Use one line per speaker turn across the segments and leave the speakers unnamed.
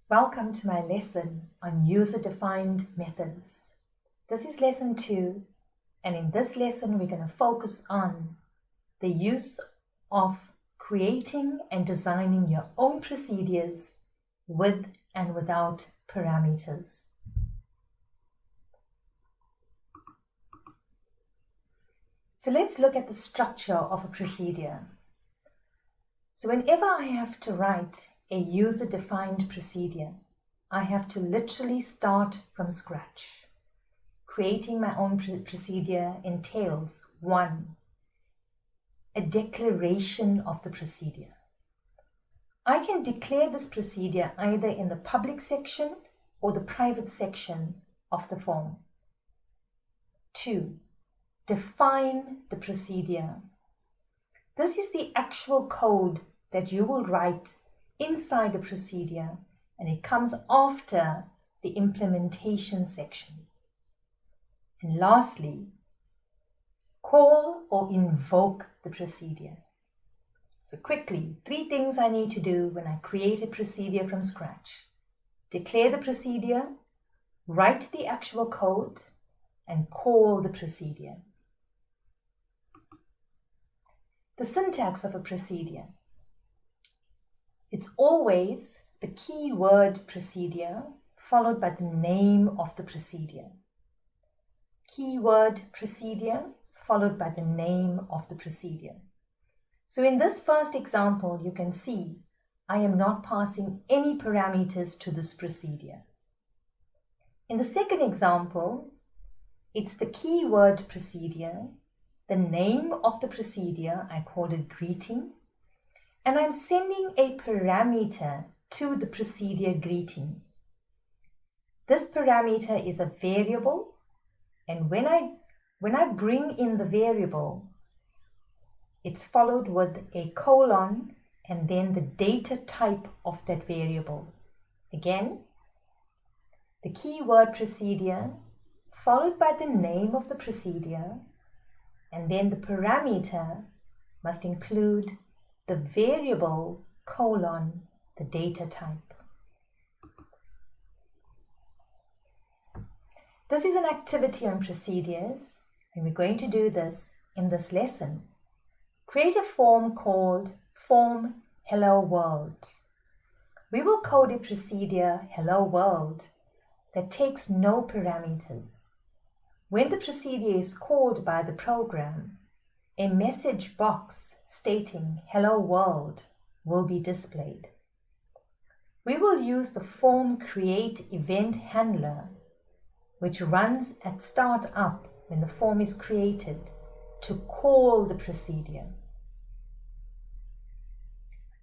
Welcome to my lesson on user-defined methods. This is lesson 2, and in this lesson we're going to focus on the use of creating and designing your own procedures with and without parameters. So let's look at the structure of a procedure. So whenever I have to write a user-defined procedure, I have to literally start from scratch. Creating my own procedure entails 1. A declaration of the procedure. I can declare this procedure either in the public section or the private section of the form. 2. Define the procedure. This is the actual code that you will write inside the procedure, and it comes after the implementation section. And lastly, call or invoke the procedure. So quickly, 3 things I need to do when I create a procedure from scratch. Declare the procedure, write the actual code, and call the procedure. The syntax of a procedure. It's always the keyword procedure followed by the name of the procedure. Keyword procedure followed by the name of the procedure. So in this first example, you can see I am not passing any parameters to this procedure. In the second example, it's the keyword procedure, the name of the procedure, I called it greeting, and I'm sending a parameter to the procedure greeting. This parameter is a variable, and when I bring in the variable, it's followed with a colon and then the data type of that variable. Again, the keyword procedure followed by the name of the procedure, and then the parameter must include the variable colon the data type. This is an activity on procedures, and we're going to do this in this lesson. Create a form called form hello world. We will code a procedure hello world that takes no parameters. When the procedure is called by the program, a message box stating hello world will be displayed. We will use the form create event handler, which runs at startup when the form is created, to call the procedure.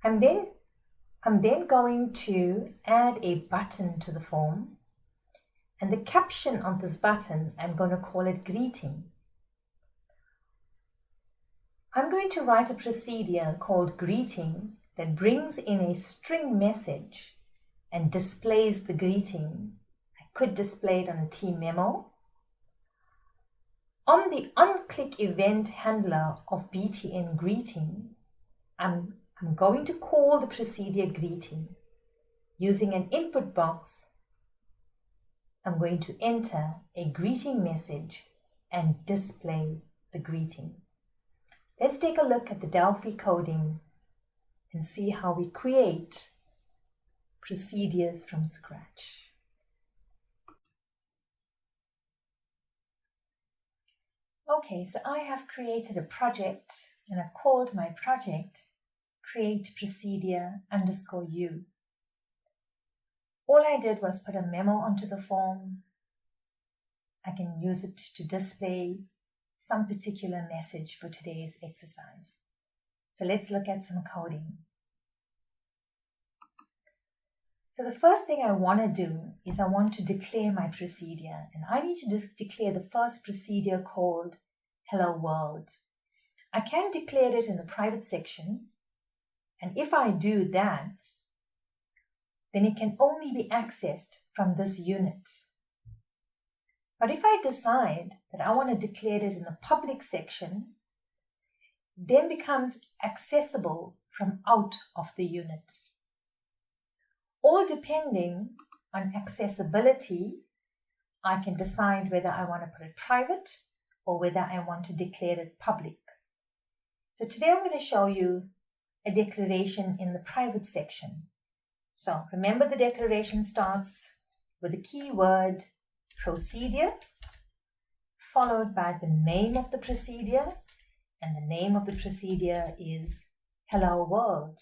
I'm then going to add a button to the form, and the caption on this button, I'm going to call it greeting. I'm going to write a procedure called greeting that brings in a string message and displays the greeting. I could display it on a team memo. On the onClick event handler of BTN greeting, I'm going to call the procedure greeting. Using an input box, I'm going to enter a greeting message and display the greeting. Let's take a look at the Delphi coding and see how we create procedures from scratch. Okay, so I have created a project and I've called my project create procedure _u. All I did was put a memo onto the form. I can use it to display some particular message for today's exercise. So let's look at some coding. So the first thing I want to do is I want to declare my procedure, and I need to declare the first procedure called hello world. I can declare it in the private section, and if I do that, then it can only be accessed from this unit. But if I decide that I want to declare it in the public section, then becomes accessible from out of the unit. all depending on accessibility, I can decide whether I want to put it private or whether I want to declare it public. So today I'm going to show you a declaration in the private section. So remember, the declaration starts with the keyword procedure, followed by the name of the procedure, and the name of the procedure is Hello World.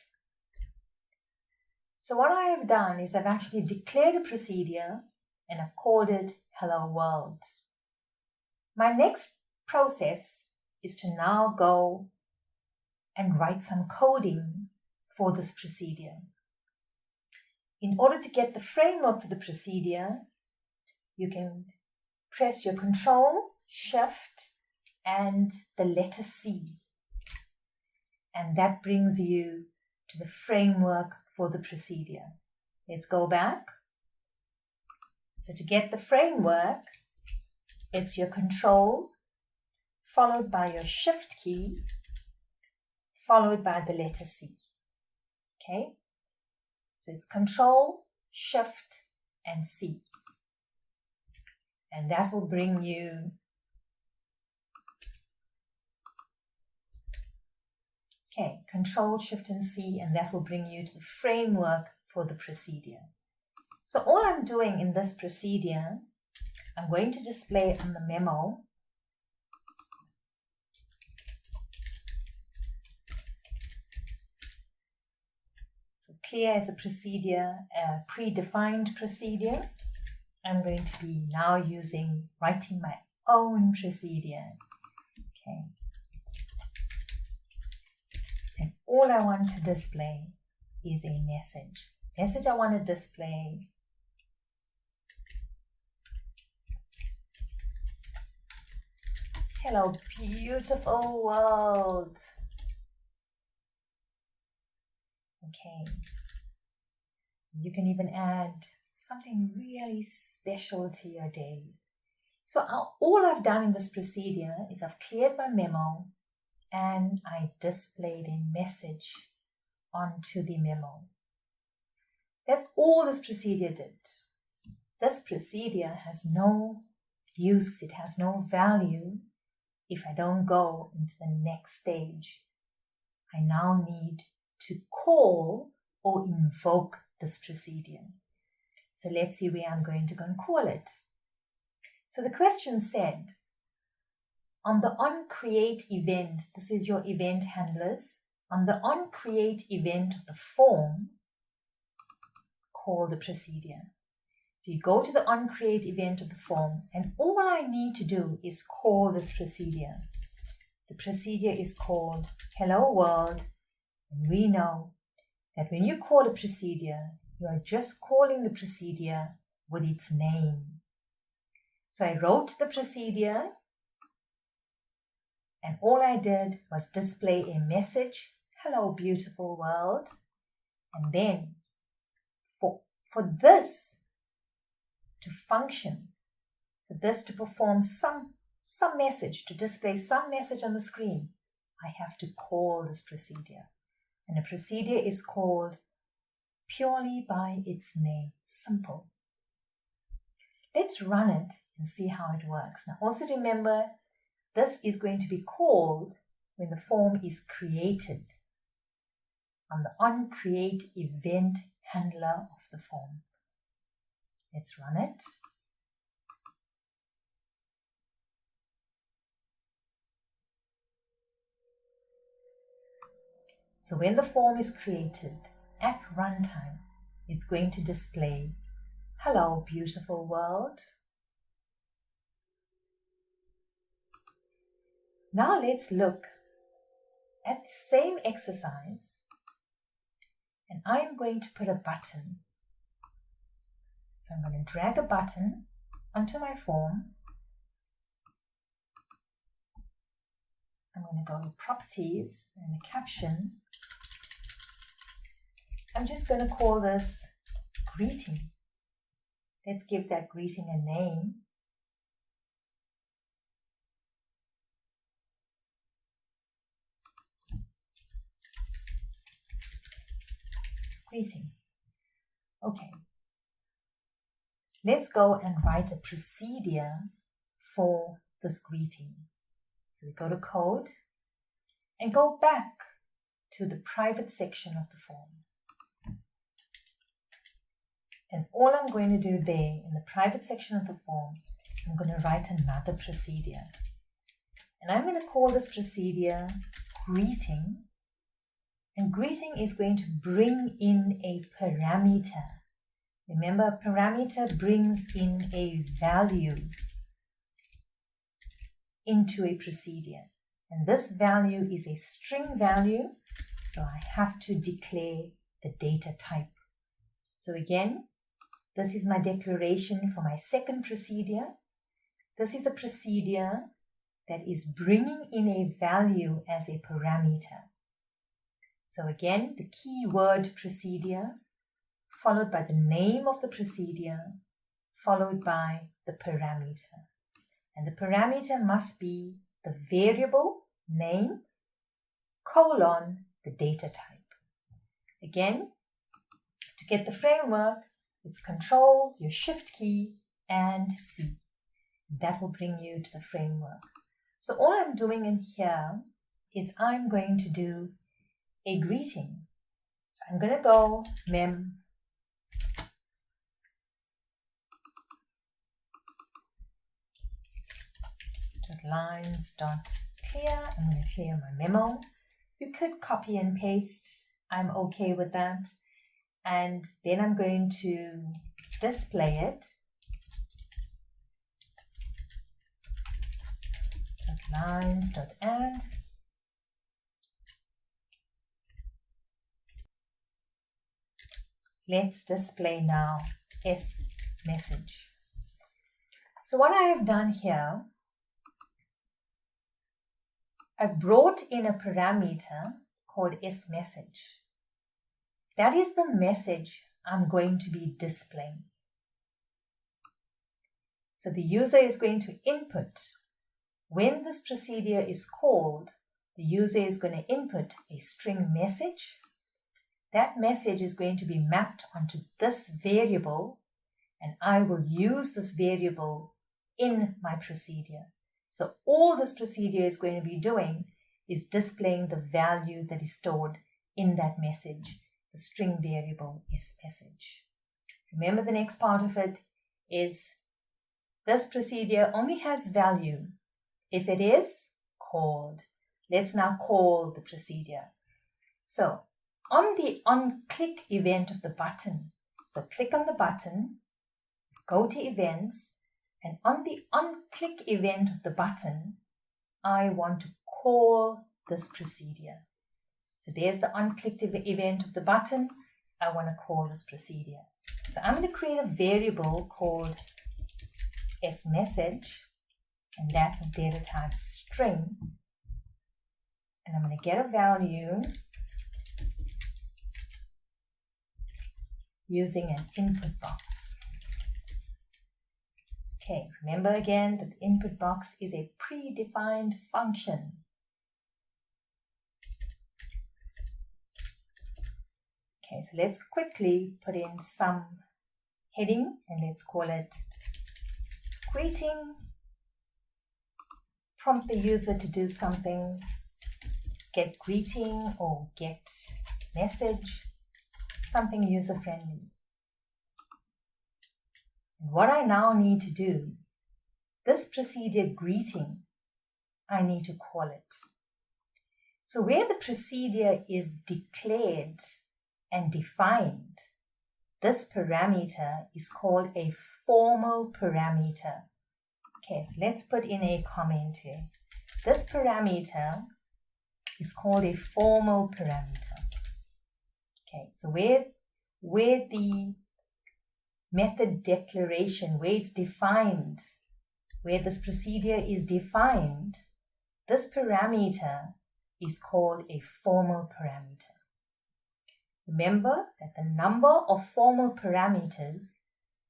So what I have done is I've actually declared a procedure and I've called it Hello World. My next process is to now go and write some coding for this procedure. In order to get the framework for the procedure, you can press your Control, Shift, and the letter C. And that brings you to the framework for the procedure. Let's go back. So to get the framework, it's your Control, followed by your Shift key, followed by the letter C. Okay? So it's Control, Shift, and C. And that will bring you Control, Shift, and C, and that will bring you to the framework for the procedure. So all I'm doing in this procedure, I'm going to display on the memo so clear as a procedure, a predefined procedure. I'm going to be now writing my own procedure. Okay. And all I want to display is a message. Message I want to display hello beautiful world. Okay. You can even add something really special to your day. So all I've done in this procedure is I've cleared my memo and I displayed a message onto the memo. That's all this procedure did. This procedure has no use, it has no value if I don't go into the next stage. I now need to call or invoke this procedure. So let's see where I'm going to go and call it. So the question said, on the onCreate event, this is your event handlers, on the onCreate event of the form, call the procedure. So you go to the onCreate event of the form, and all I need to do is call this procedure. The procedure is called Hello World, and we know that when you call a procedure, you are just calling the procedure with its name. So I wrote the procedure, and all I did was display a message, hello beautiful world, and then for this to function, for this to perform some message, to display some message on the screen, I have to call this procedure. And the procedure is called purely by its name, simple. Let's run it and see how it works. Now also remember, this is going to be called when the form is created on the onCreate event handler of the form. Let's run it. So when the form is created at runtime, it's going to display, hello beautiful world. Now let's look at the same exercise, and I'm going to put a button. So I'm going to drag a button onto my form. I'm going to go to properties and the caption. I'm just going to call this greeting. Let's give that greeting a name. Greeting. Okay. Let's go and write a procedure for this greeting. So we go to code and go back to the private section of the form. And all I'm going to do there in the private section of the form, I'm going to write another procedure. And I'm going to call this procedure greeting. And greeting is going to bring in a parameter. Remember, a parameter brings in a value into a procedure. And this value is a string value, so I have to declare the data type. So again, this is my declaration for my second procedure. This is a procedure that is bringing in a value as a parameter. So again, the keyword procedure, followed by the name of the procedure, followed by the parameter. And the parameter must be the variable name, colon, the data type. Again, to get the framework, it's Control, your Shift key, and C. That will bring you to the framework. So all I'm doing in here is I'm going to do a greeting. So I'm going to go mem .lines.clear. I'm going to clear my memo. You could copy and paste. I'm okay with that. And then I'm going to display it. .lines.add. Let's display now message. So what I have done here, I've brought in a parameter called message. That is the message I'm going to be displaying. So the user is going to input. When this procedure is called, the user is going to input a string message. That message is going to be mapped onto this variable, and I will use this variable in my procedure. So all this procedure is going to be doing is displaying the value that is stored in that message. The string variable is message. Remember, the next part of it is this procedure only has value if it is called. Let's now call the procedure. So on the on-click event of the button, so click on the button, go to events, and on the on-click event of the button, I want to call this procedure. So there's the on-click event of the button. I want to call this procedure. So I'm going to create a variable called message, and that's of data type string. And I'm going to get a value using an input box. Okay, remember again that the input box is a predefined function. Okay, so let's quickly put in some heading and let's call it greeting. Prompt the user to do something, get greeting or get message, something user-friendly. What I now need to do, this procedure greeting, I need to call it. So where the procedure is declared and defined, this parameter is called a formal parameter. Okay, so let's put in a comment here. This parameter is called a formal parameter. Okay, so where the method declaration, where it's defined, where this procedure is defined, this parameter is called a formal parameter. Remember that the number of formal parameters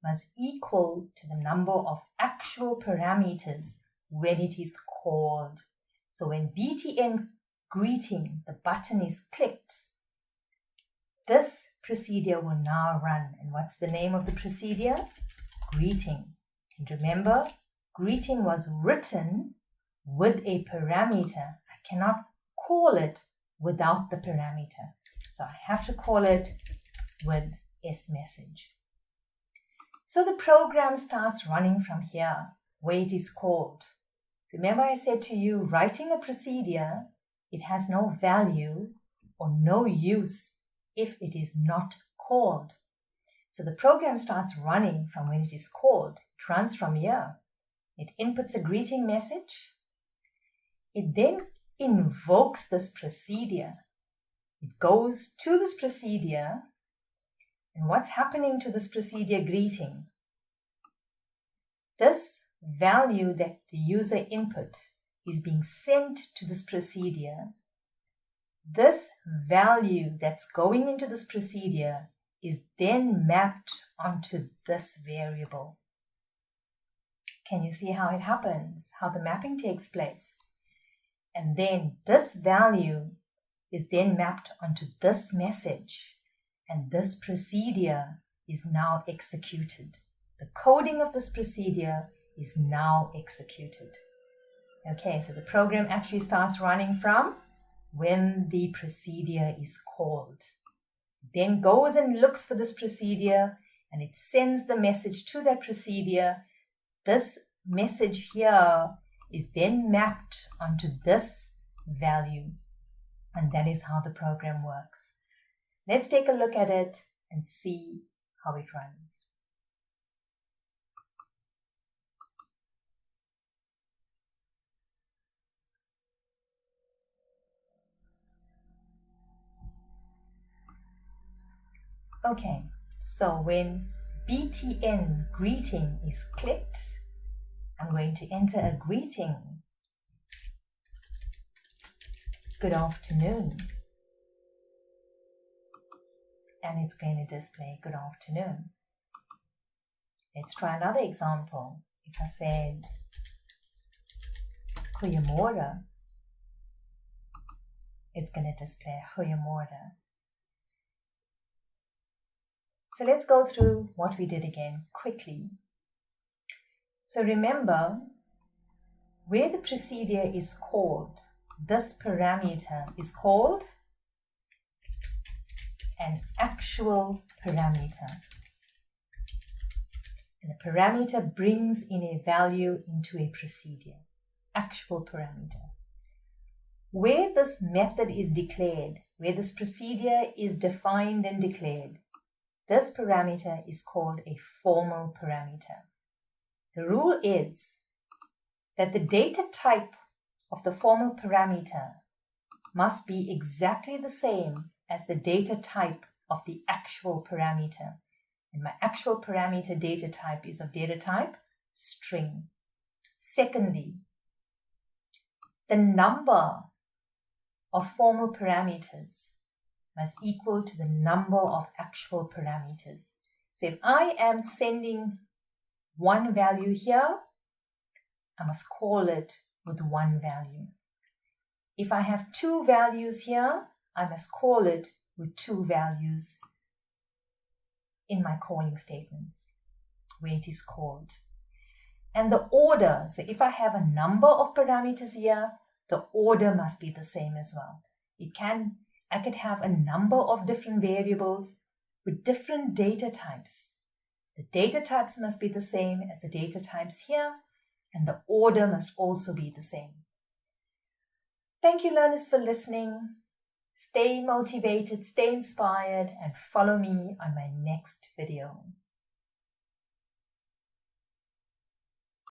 must equal to the number of actual parameters when it is called. So when BTN greeting, the button is clicked, this procedure will now run. And what's the name of the procedure? Greeting. And remember, greeting was written with a parameter. I cannot call it without the parameter. So I have to call it with sMessage. So the program starts running from here, where it is called. Remember I said to you, writing a procedure, it has no value or no use if it is not called. So the program starts running from when it is called. It runs from here. It inputs a greeting message. It then invokes this procedure. It goes to this procedure. And what's happening to this procedure greeting? This value that the user input is being sent to this procedure. This value that's going into this procedure is then mapped onto this variable. Can you see how it happens? How the mapping takes place? And then this value is then mapped onto this message, and this procedure is now executed. The coding of this procedure is now executed. Okay, so the program actually starts running from when the procedure is called. Then goes and looks for this procedure, and it sends the message to that procedure. This message here is then mapped onto this value, and that is how the program works. Let's take a look at it and see how it runs. Okay, so when btn greeting is clicked, I'm going to enter a greeting. Good afternoon. And it's going to display good afternoon. Let's try another example. If I said goeiemôre, it's going to display goeiemôre. So let's go through what we did again quickly. So remember, where the procedure is called, this parameter is called an actual parameter. And a parameter brings in a value into a procedure. Actual parameter. Where this method is declared, where this procedure is defined and declared, this parameter is called a formal parameter. The rule is that the data type of the formal parameter must be exactly the same as the data type of the actual parameter. And my actual parameter data type is of data type string. Secondly, the number of formal parameters must equal to the number of actual parameters. So if I am sending one value here, I must call it with one value. If I have two values here, I must call it with two values in my calling statements, where it is called. And the order, so if I have a number of parameters here, the order must be the same as well. I could have a number of different variables with different data types. The data types must be the same as the data types here, and the order must also be the same. Thank you, learners, for listening. Stay motivated, stay inspired, and follow me on my next video.